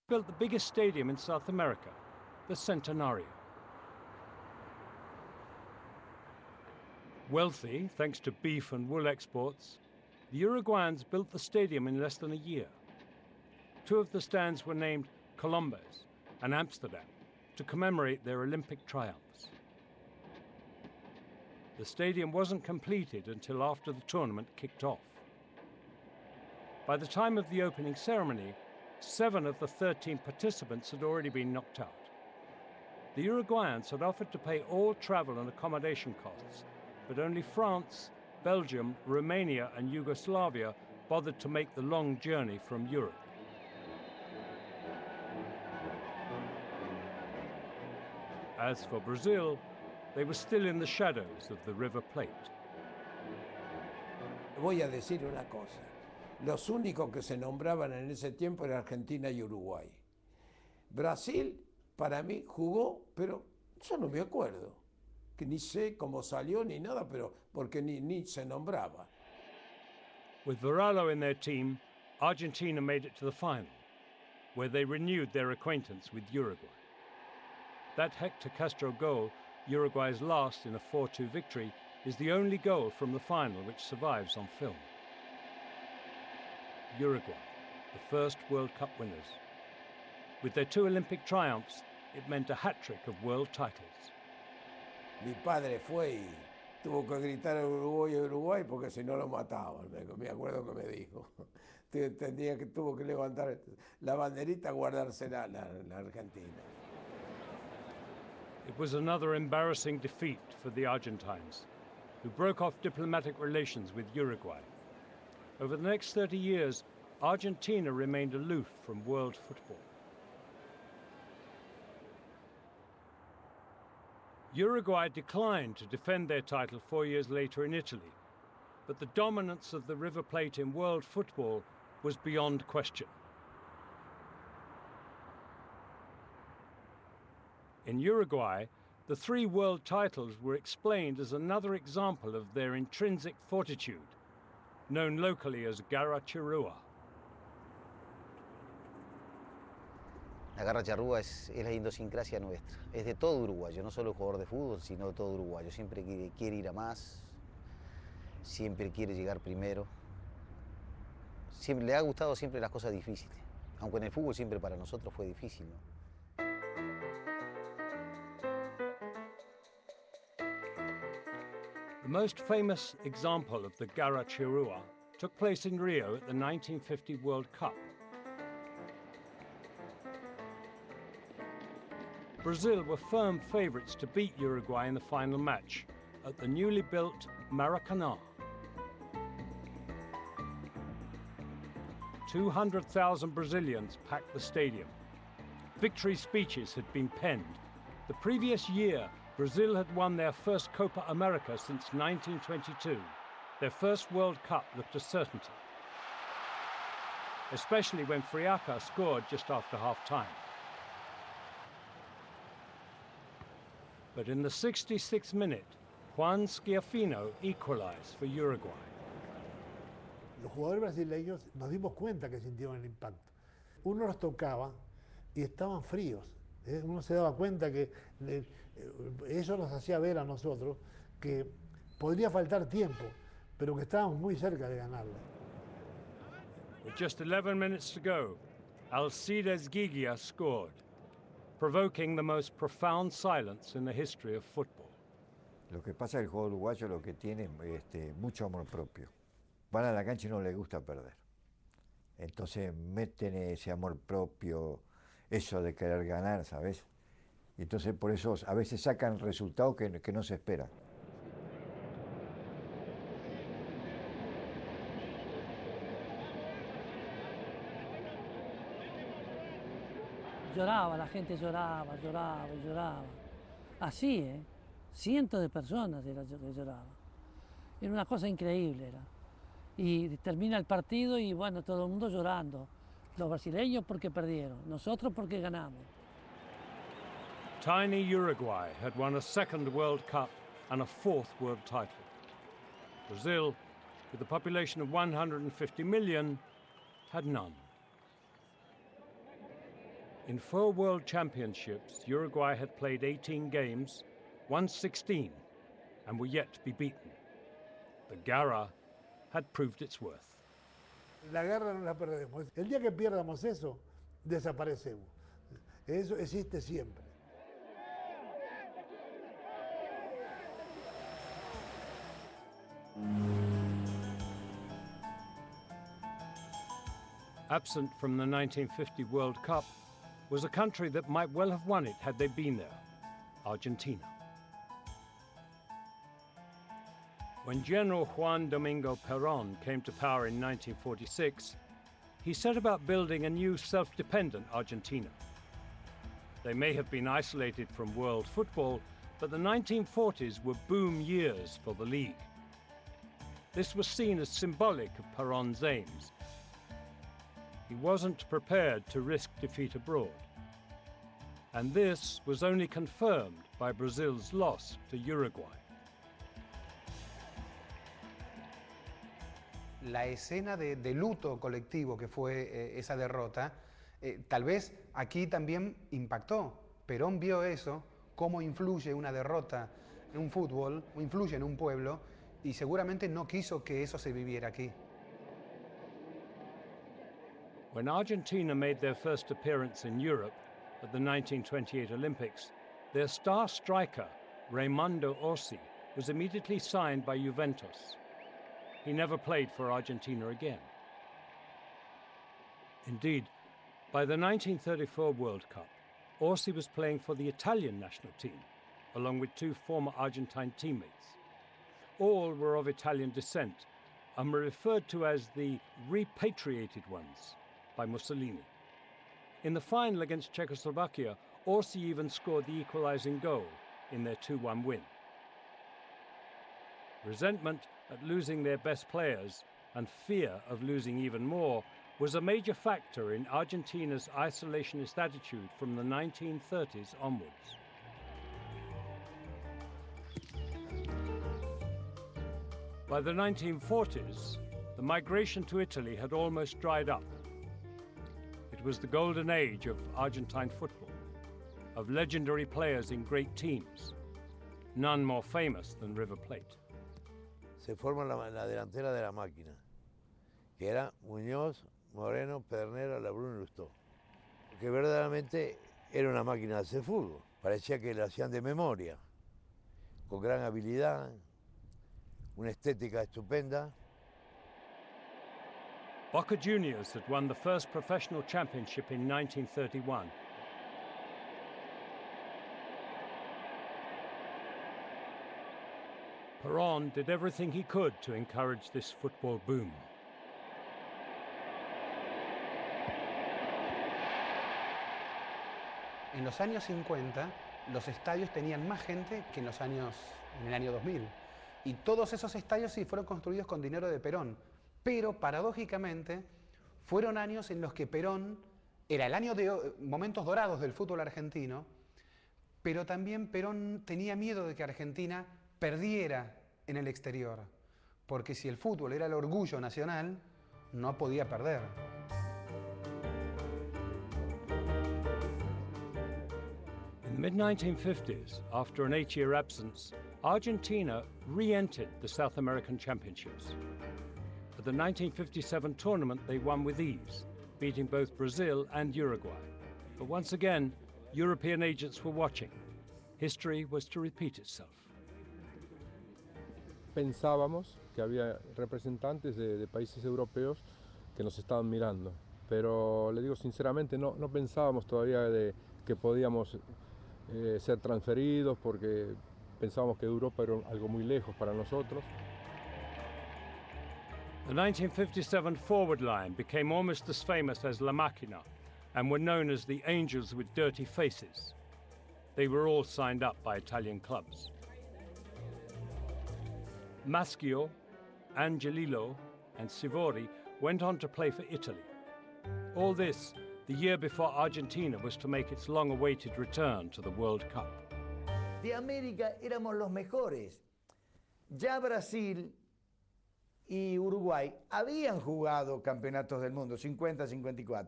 built the biggest stadium in South America, the Centenario. Wealthy, thanks to beef and wool exports, the Uruguayans built the stadium in less than a year. Two of the stands were named Colombes and Amsterdam to commemorate their Olympic triumphs. The stadium wasn't completed until after the tournament kicked off. By the time of the opening ceremony, 7 of the 13 participants had already been knocked out. The Uruguayans had offered to pay all travel and accommodation costs, but only France, Belgium, Romania and Yugoslavia bothered to make the long journey from Europe. As for Brazil, they were still in the shadows of the River Plate. Voy a decir una cosa. Los únicos que se nombraban en ese tiempo eran Argentina y Uruguay. Brasil, para mí, jugó, pero yo no me acuerdo. Que ni sé cómo salió ni nada, pero porque ni se nombraba. With Varallo in their team, Argentina made it to the final, where they renewed their acquaintance with Uruguay. That Hector Castro goal, Uruguay's last in a 4-2 victory, is the only goal from the final which survives on film. Uruguay, the first World Cup winners. With their 2 Olympic triumphs, it meant a hat-trick of world titles. Mi padre fue y tuvo que gritar Uruguay, Uruguay, porque si no lo mataban, me acuerdo que me dijo. Tuvo que levantar la banderita, guardársela la Argentina. It was another embarrassing defeat for the Argentines, who broke off diplomatic relations with Uruguay. Over the next 30 years, Argentina remained aloof from world football. Uruguay declined to defend their title 4 years later in Italy, but the dominance of the River Plate in world football was beyond question. In Uruguay, the 3 world titles were explained as another example of their intrinsic fortitude, known locally as Garra Charrúa. La garra charrúa es la idiosincrasia nuestra, es de todo uruguayo, no solo el jugador de fútbol, sino de todo uruguayo. Siempre quiere ir a más, siempre quiere llegar primero. Siempre, le ha gustado siempre las cosas difíciles, aunque en el fútbol siempre para nosotros fue difícil, ¿no? The most famous example of the Garra Charrúa took place in Rio at the 1950 World Cup. Brazil were firm favourites to beat Uruguay in the final match at the newly built Maracanã. 200,000 Brazilians packed the stadium. Victory speeches had been penned. The previous year, Brazil had won their first Copa America since 1922. Their first World Cup looked a certainty, especially when Friaca scored just after half-time. But in the 66th minute, Juan Schiaffino equalized for Uruguay. Los jugadores brasileños nos dimos cuenta que sintieron el impacto. Uno los tocaba y estaban fríos. Uno se daba cuenta que eso nos hacía ver a nosotros que podría faltar tiempo, pero que estábamos muy cerca de ganarlo. With just 11 minutes to go, Alcides Gigia scored, provoking the most profound silence in the history of football. Lo que pasa es que el juego uruguayo lo que tiene mucho amor propio. Van a la cancha y no les gusta perder. Entonces meten ese amor propio, eso de querer ganar, ¿sabes? Y entonces por eso a veces sacan resultados que no se esperan. Lloraba, la gente lloraba. Así, cientos de personas que lloraban. Era una cosa increíble. Y termina el partido y bueno, todo el mundo llorando. Los brasileños porque perdieron, nosotros porque ganamos. Tiny Uruguay had won a second World Cup and a 4th world title. Brazil, with a population of 150 million, had none. In 4 World Championships, Uruguay had played 18 games, won 16, and were yet to be beaten. The garra had proved its worth. La garra no la perdemos. El día que pierdamos eso, desaparecemos. Eso existe siempre. Absent from the 1950 World Cup was a country that might well have won it had they been there, Argentina. When General Juan Domingo Perón came to power in 1946, he set about building a new self-dependent Argentina. They may have been isolated from world football, but the 1940s were boom years for the league. This was seen as symbolic of Perón's aims. He wasn't prepared to risk defeat abroad. And this was only confirmed by Brazil's loss to Uruguay. La escena de luto colectivo que fue esa derrota, tal vez aquí también impactó. Perón vio eso, cómo influye una derrota en un fútbol, influye en un pueblo, y seguramente no quiso que eso se viviera aquí. When Argentina made their first appearance in Europe at the 1928 Olympics, their star striker, Raimundo Orsi, was immediately signed by Juventus. He never played for Argentina again. Indeed, by the 1934 World Cup, Orsi was playing for the Italian national team, along with 2 former Argentine teammates. All were of Italian descent and were referred to as the repatriated ones by Mussolini. In the final against Czechoslovakia, Orsi even scored the equalizing goal in their 2-1 win. Resentment at losing their best players and fear of losing even more was a major factor in Argentina's isolationist attitude from the 1930s onwards. By the 1940s, the migration to Italy had almost dried up. It was the golden age of Argentine football, of legendary players in great teams, none more famous than River Plate. Se forma la delantera de la máquina, que era Muñoz, Moreno, Pedernera, Labruna y Lustó. Que verdaderamente era una máquina de hacer fútbol. Parecía que lo hacían de memoria, con gran habilidad, una estética estupenda. Boca Juniors had won the first professional championship in 1931. Perón did everything he could to encourage this football boom. En los años 50, los estadios tenían más gente que en el año 2000. Y todos esos estadios sí fueron construidos con dinero de Perón. Pero, paradójicamente, fueron años en los que Perón era el año de momentos dorados del fútbol argentino, pero también Perón tenía miedo de que Argentina perdiera en el exterior, porque si el fútbol era el orgullo nacional, no podía perder. In the mid-1950s, after an 8-year absence, Argentina re-entered the South American Championships. At the 1957 tournament, they won with ease, beating both Brazil and Uruguay. But once again, European agents were watching. History was to repeat itself. Pensábamos que había representantes de países europeos que nos estaban mirando, pero le digo sinceramente, no pensábamos todavía de que podíamos ser transferidos, porque pensábamos que Europa era algo muy lejos para nosotros. The 1957 forward line became almost as famous as La Máquina and were known as the Angels with Dirty Faces. They were all signed up by Italian clubs. Maschio, Angelillo and Sivori went on to play for Italy. All this the year before Argentina was to make its long-awaited return to the World Cup. De América éramos los mejores. Ya Brasil y Uruguay habían jugado campeonatos del mundo, 50-54.